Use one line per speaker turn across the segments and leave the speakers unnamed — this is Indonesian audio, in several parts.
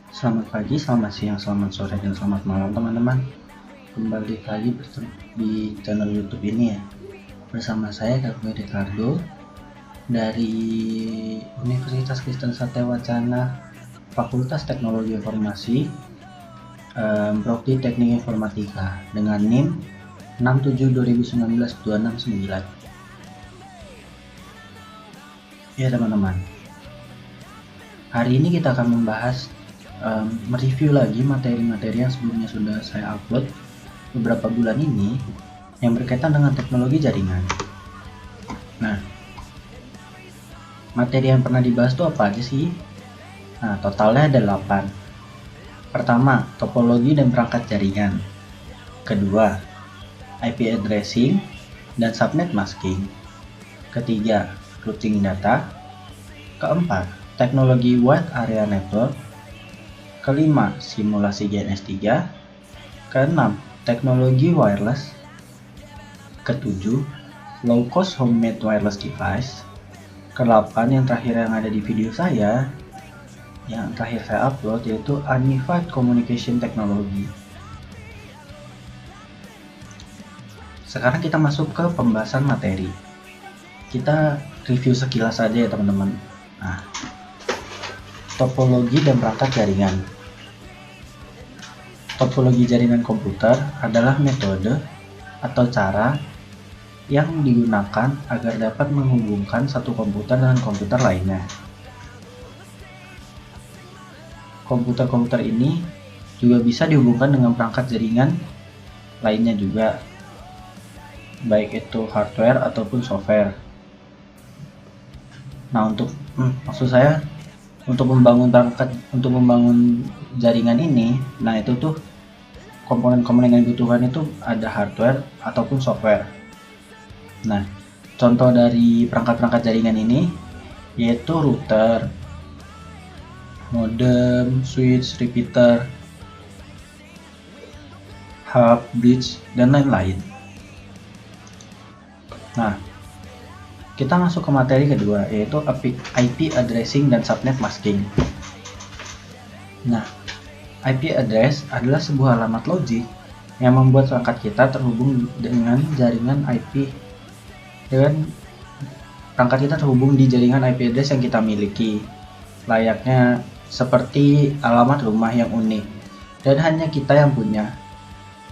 Selamat pagi, selamat siang, selamat sore, dan selamat malam teman-teman. Kembali lagi di channel YouTube ini ya. Bersama saya Kak Ricardo dari Universitas Kristen Satya Wacana, Fakultas Teknologi Informasi, Prodi Teknik Informatika dengan NIM 67 2019 269. Ya teman-teman, hari ini kita akan membahas mereview lagi materi-materi yang sebelumnya sudah saya upload beberapa bulan ini yang berkaitan dengan teknologi jaringan. Nah, materi yang pernah dibahas itu apa aja sih? Nah, totalnya ada 8. Pertama, topologi dan perangkat jaringan. Kedua, IP addressing dan subnet masking. Ketiga, routing data. Keempat, teknologi wide area network. Kelima, simulasi GNS3. Keenam, teknologi wireless. Ketujuh, low cost homemade wireless device. Kedelapan, yang terakhir yang ada di video saya, yang terakhir saya upload, yaitu Unified Communication Technology. Sekarang kita masuk ke pembahasan materi. Kita review sekilas saja ya teman-teman. Nah, topologi dan perangkat jaringan. Topologi jaringan komputer adalah metode atau cara yang digunakan agar dapat menghubungkan satu komputer dengan komputer lainnya. Komputer-komputer ini juga bisa dihubungkan dengan perangkat jaringan lainnya juga, baik itu hardware ataupun software. Nah, untuk membangun jaringan ini, nah itu tuh komponen-komponen yang dibutuhkan itu ada hardware ataupun software. Nah, contoh dari perangkat-perangkat jaringan ini yaitu router, modem, switch, repeater, hub, bridge, dan lain-lain. Nah, kita masuk ke materi kedua, yaitu IP addressing dan subnet masking. Nah, IP address adalah sebuah alamat logik yang membuat perangkat kita terhubung dengan jaringan IP, dan perangkat kita terhubung di jaringan IP address yang kita miliki, layaknya seperti alamat rumah yang unik dan hanya kita yang punya.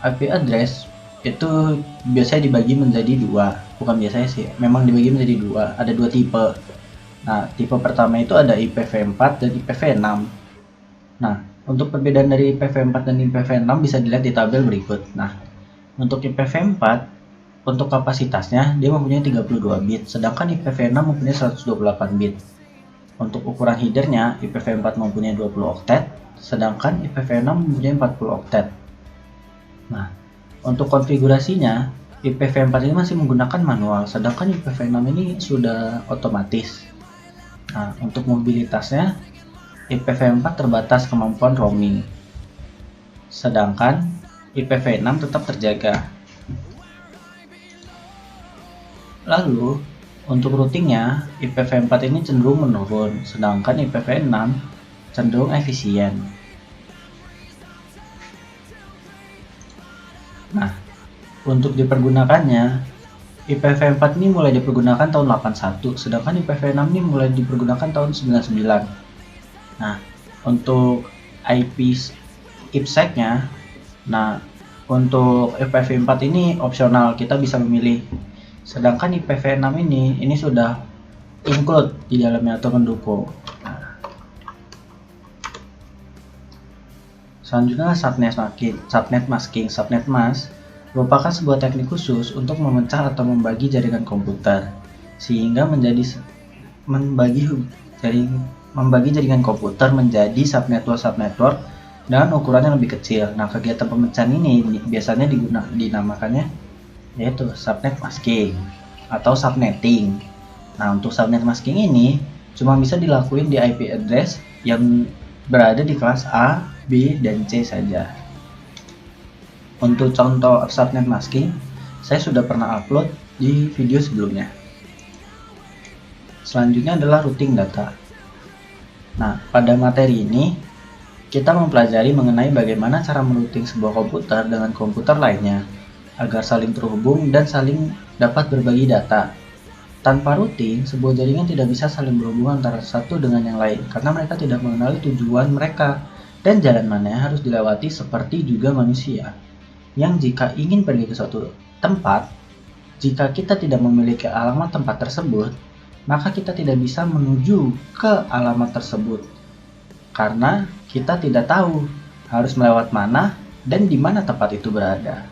IP address itu biasanya dibagi menjadi dua, bukan biasanya sih, memang dibagi menjadi dua, ada dua tipe. Nah, tipe pertama itu ada IPv4 dan IPv6. Nah, untuk perbedaan dari IPv4 dan IPv6 bisa dilihat di tabel berikut. Nah, untuk IPv4, untuk kapasitasnya dia mempunyai 32 bit, sedangkan IPv6 mempunyai 128 bit. Untuk ukuran headernya, IPv4 mempunyai 20 oktet, sedangkan IPv6 mempunyai 40 oktet. Nah, untuk konfigurasinya, IPv4 ini masih menggunakan manual, sedangkan IPv6 ini sudah otomatis. Nah, untuk mobilitasnya, IPv4 terbatas kemampuan roaming, sedangkan IPv6 tetap terjaga. Lalu, untuk routingnya, IPv4 ini cenderung menurun, sedangkan IPv6 cenderung efisien. Nah, untuk dipergunakannya, IPv4 ini mulai dipergunakan tahun 81, sedangkan IPv6 ini mulai dipergunakan tahun 99. Nah, untuk IPsec-nya, nah untuk IPv4 ini opsional, kita bisa memilih. Sedangkan IPv6 ini sudah include di dalamnya atau mendukung. Nah, selanjutnya subnet masking. Subnet mask merupakan sebuah teknik khusus untuk memecah atau membagi jaringan komputer sehingga membagi jaringan komputer menjadi subnetwork dengan ukuran yang lebih kecil. Nah, kegiatan pemecahan ini biasanya dinamakannya yaitu subnet masking atau subnetting. Nah, untuk subnet masking ini cuma bisa dilakuin di IP address yang berada di kelas A, B, dan C saja. Untuk contoh subnet masking, saya sudah pernah upload di video sebelumnya. Selanjutnya adalah routing data. Nah, pada materi ini kita mempelajari mengenai bagaimana cara merouting sebuah komputer dengan komputer lainnya agar saling terhubung dan saling dapat berbagi data. Tanpa routing, sebuah jaringan tidak bisa saling berhubungan antara satu dengan yang lain karena mereka tidak mengenali tujuan mereka dan jalan mana yang harus dilewati, seperti juga manusia yang jika ingin pergi ke suatu tempat, jika kita tidak memiliki alamat tempat tersebut, maka kita tidak bisa menuju ke alamat tersebut karena kita tidak tahu harus melewat mana dan di mana tempat itu berada.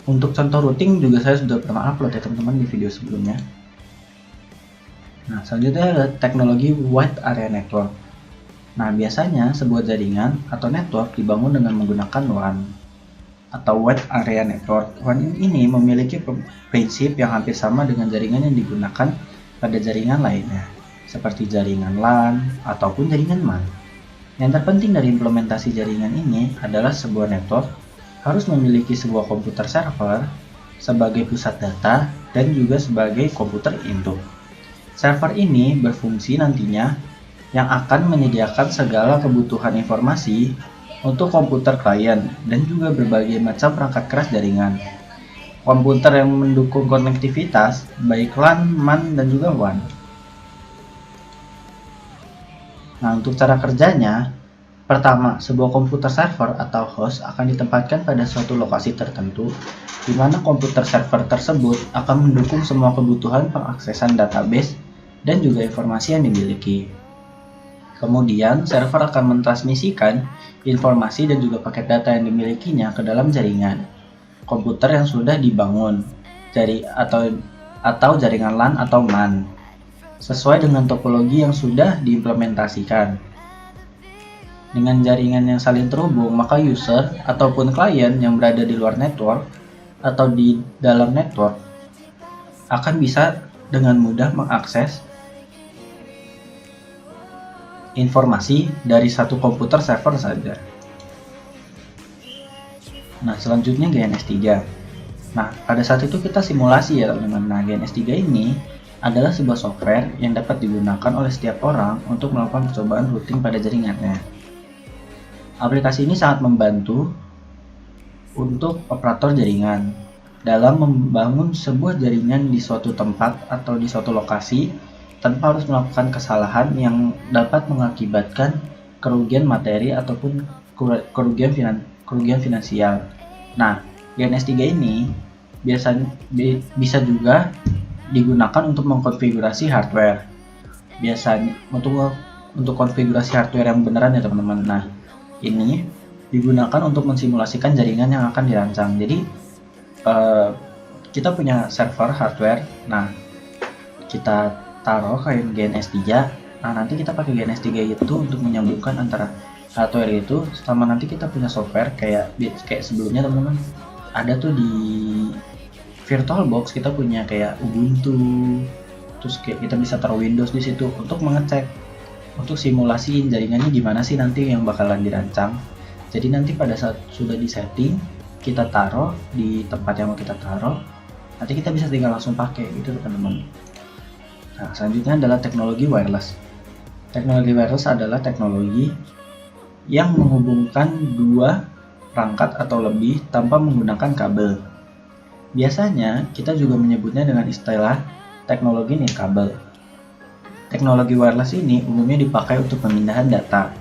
Untuk contoh routing juga saya sudah pernah upload ya teman-teman di video sebelumnya. Nah, selanjutnya ada teknologi Wide Area Network. Nah, biasanya sebuah jaringan atau network dibangun dengan menggunakan WAN atau Wide Area Network. WAN ini memiliki prinsip yang hampir sama dengan jaringan yang digunakan pada jaringan lainnya, seperti jaringan LAN ataupun jaringan MAN. Yang terpenting dari implementasi jaringan ini adalah sebuah network harus memiliki sebuah komputer server sebagai pusat data dan juga sebagai komputer induk. Server ini berfungsi nantinya yang akan menyediakan segala kebutuhan informasi untuk komputer klien dan juga berbagai macam perangkat keras jaringan. Komputer yang mendukung konektivitas baik LAN, MAN, dan juga WAN. Nah, untuk cara kerjanya, pertama, sebuah komputer server atau host akan ditempatkan pada suatu lokasi tertentu, di mana komputer server tersebut akan mendukung semua kebutuhan pengaksesan database dan juga informasi yang dimiliki. Kemudian, server akan mentransmisikan informasi dan juga paket data yang dimilikinya ke dalam jaringan komputer yang sudah dibangun, atau jaringan LAN atau MAN, sesuai dengan topologi yang sudah diimplementasikan. Dengan jaringan yang saling terhubung, maka user ataupun klien yang berada di luar network atau di dalam network akan bisa dengan mudah mengakses informasi dari satu komputer server saja. Nah, selanjutnya GNS3. Nah, pada saat itu kita simulasi ya teman-teman. Nah, GNS3 ini adalah sebuah software yang dapat digunakan oleh setiap orang untuk melakukan percobaan routing pada jaringannya. Aplikasi ini sangat membantu untuk operator jaringan dalam membangun sebuah jaringan di suatu tempat atau di suatu lokasi tanpa harus melakukan kesalahan yang dapat mengakibatkan kerugian materi ataupun kerugian finansial. Nah, GNS3 ini biasanya bisa juga digunakan untuk mengkonfigurasi hardware. Biasanya untuk konfigurasi hardware yang beneran ya teman-teman. Nah, ini digunakan untuk mensimulasikan jaringan yang akan dirancang. Jadi kita punya server hardware. Nah, kita taruh ke GNS3. Nah, nanti kita pakai GNS3 itu untuk menyambungkan antara hardware itu sama nanti kita punya software kayak sebelumnya teman-teman. Ada tuh di VirtualBox kita punya kayak Ubuntu. Terus kayak kita bisa taruh Windows di situ untuk mengecek, untuk simulasi jaringannya gimana sih nanti yang bakalan dirancang. Jadi nanti pada saat sudah disetting, kita taruh di tempat yang mau kita taruh, nanti kita bisa tinggal langsung pakai gitu teman-teman. Nah, selanjutnya adalah teknologi wireless. Teknologi wireless adalah teknologi yang menghubungkan dua perangkat atau lebih tanpa menggunakan kabel. Biasanya kita juga menyebutnya dengan istilah teknologi nirkabel. Teknologi wireless ini umumnya dipakai untuk pemindahan data.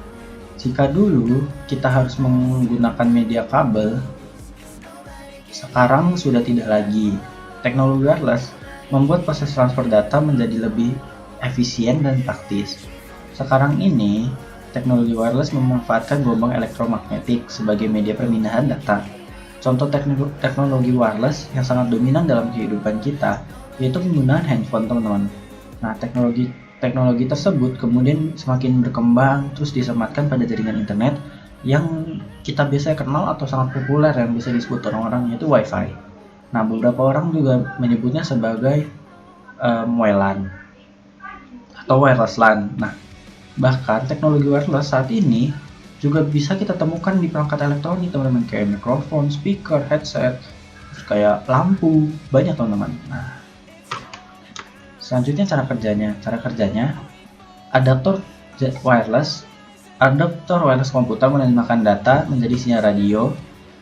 Jika dulu kita harus menggunakan media kabel, sekarang sudah tidak lagi. Teknologi wireless membuat proses transfer data menjadi lebih efisien dan praktis. Sekarang ini, teknologi wireless memanfaatkan gelombang elektromagnetik sebagai media pemindahan data. Contoh teknologi wireless yang sangat dominan dalam kehidupan kita yaitu penggunaan handphone, teman-teman. Nah, teknologi tersebut kemudian semakin berkembang terus disematkan pada jaringan internet yang kita biasanya kenal atau sangat populer yang bisa disebut orang-orang yaitu WiFi. Nah, beberapa orang juga menyebutnya sebagai WLAN atau wireless LAN. Nah, bahkan teknologi wireless saat ini juga bisa kita temukan di perangkat elektronik teman-teman, kayak mikrofon, speaker, headset, kayak lampu, banyak teman-teman. Nah, Selanjutnya cara kerjanya. Cara kerjanya, adaptor wireless komputer menerjemahkan data menjadi sinyal radio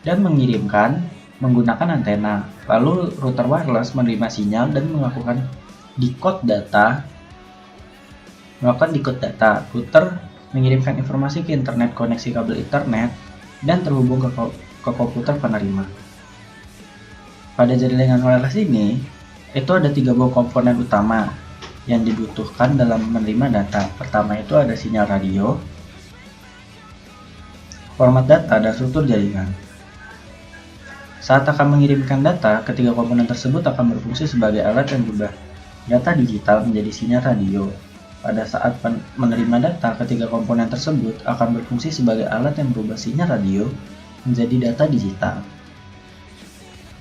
dan mengirimkan menggunakan antena. Lalu router wireless menerima sinyal dan melakukan decode data. Router mengirimkan informasi ke internet koneksi kabel Ethernet dan terhubung ke komputer penerima. Pada jaringan wireless ini, itu ada 3 buah komponen utama yang dibutuhkan dalam menerima data. Pertama itu ada sinyal radio, format data, dan struktur jaringan. Saat akan mengirimkan data, ketiga komponen tersebut akan berfungsi sebagai alat yang berubah data digital menjadi sinyal radio. Pada saat menerima data, ketiga komponen tersebut akan berfungsi sebagai alat yang berubah sinyal radio menjadi data digital.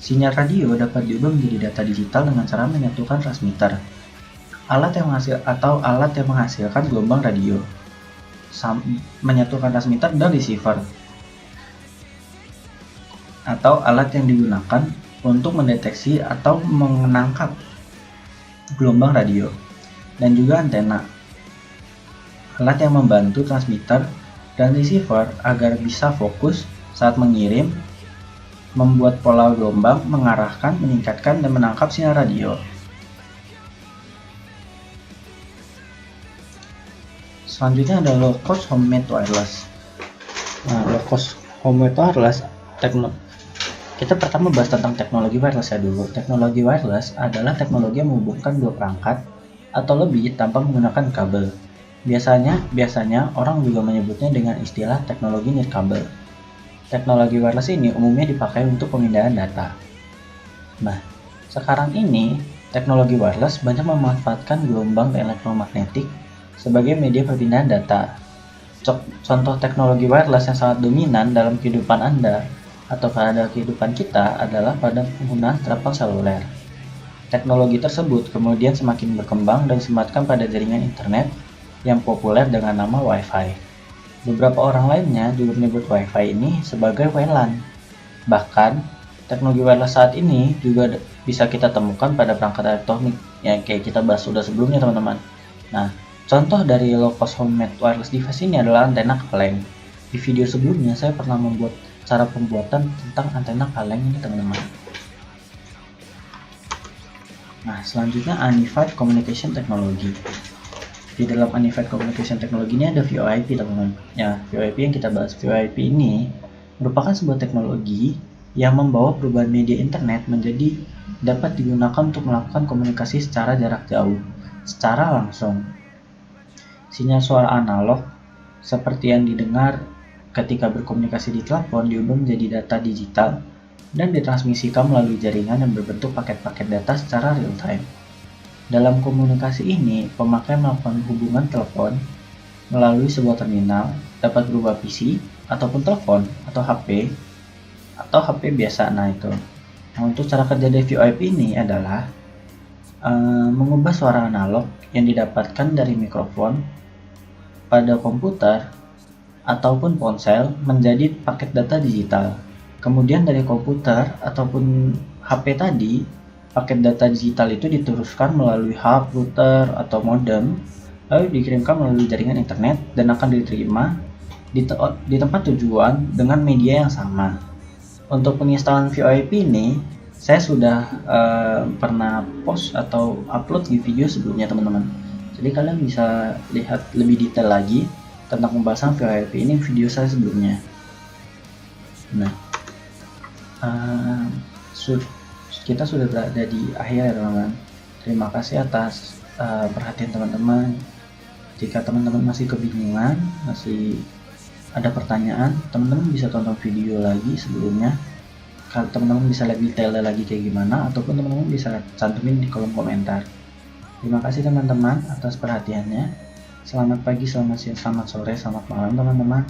Sinyal radio dapat diubah menjadi data digital dengan cara menyatukan transmitter, alat yang menghasilkan gelombang radio, menyatukan transmitter dan receiver, atau alat yang digunakan untuk mendeteksi atau menangkap gelombang radio, dan juga antena, alat yang membantu transmitter dan receiver agar bisa fokus saat mengirim, membuat pola gelombang, mengarahkan, meningkatkan, dan menangkap sinyal radio. Selanjutnya ada low cost homemade wireless. Nah, low cost homemade wireless, kita pertama bahas tentang teknologi wireless ya dulu. Teknologi wireless adalah teknologi yang menghubungkan dua perangkat atau lebih tanpa menggunakan kabel. Biasanya orang juga menyebutnya dengan istilah teknologi nirkabel. Teknologi wireless ini umumnya dipakai untuk pemindahan data. Nah, sekarang ini teknologi wireless banyak memanfaatkan gelombang elektromagnetik sebagai media perpindahan data. Contoh teknologi wireless yang sangat dominan dalam kehidupan Anda atau pada kehidupan kita adalah pada penggunaan telepon seluler. Teknologi tersebut kemudian semakin berkembang dan disematkan pada jaringan internet yang populer dengan nama Wi-Fi. Beberapa orang lainnya juga menyebut Wi-Fi ini sebagai WLAN. Bahkan, teknologi wireless saat ini juga bisa kita temukan pada perangkat elektronik yang kayak kita bahas sudah sebelumnya teman-teman. Nah, contoh dari low cost homemade wireless device ini adalah antena kaleng. Di video sebelumnya saya pernah membuat cara pembuatan tentang antena kaleng ini teman-teman. Nah, selanjutnya Unified Communication Technology. Di dalam Unified Communication Technology ini ada VoIP teman-teman. Ya, VoIP yang kita bahas. VoIP ini merupakan sebuah teknologi yang membawa perubahan media internet menjadi dapat digunakan untuk melakukan komunikasi secara jarak jauh, secara langsung. Sinyal suara analog seperti yang didengar ketika berkomunikasi di telepon diubah menjadi data digital dan ditransmisikan melalui jaringan yang berbentuk paket-paket data secara real time. Dalam komunikasi ini, pemakai melakukan hubungan telepon melalui sebuah terminal, dapat berupa PC ataupun telepon atau HP biasa. Nah, untuk cara kerja dari VoIP ini adalah mengubah suara analog yang didapatkan dari mikrofon pada komputer ataupun ponsel menjadi paket data digital. Kemudian dari komputer ataupun HP tadi, paket data digital itu diteruskan melalui hub, router, atau modem, lalu dikirimkan melalui jaringan internet dan akan diterima di tempat tujuan dengan media yang sama. Untuk penginstalan VoIP ini, saya sudah pernah post atau upload di video sebelumnya teman-teman. Jadi kalian bisa lihat lebih detail lagi tentang pembahasan VoIP ini video saya sebelumnya. Nah, kita sudah berada di akhir ya teman-teman. Terima kasih atas perhatian teman-teman. Jika teman-teman masih kebingungan, masih ada pertanyaan, teman-teman bisa tonton video lagi sebelumnya. Kalau teman-teman bisa lebih detail lagi kayak gimana, ataupun teman-teman bisa cantumin di kolom komentar. Terima kasih teman-teman atas perhatiannya. Selamat pagi, selamat siang, selamat sore, selamat malam teman-teman.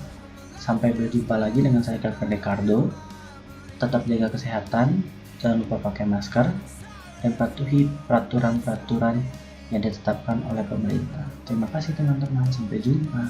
Sampai berjumpa lagi dengan saya Kakak Dekardo. Tetap jaga kesehatan, jangan lupa pakai masker, dan patuhi peraturan-peraturan yang ditetapkan oleh pemerintah. Terima kasih teman-teman, sampai jumpa.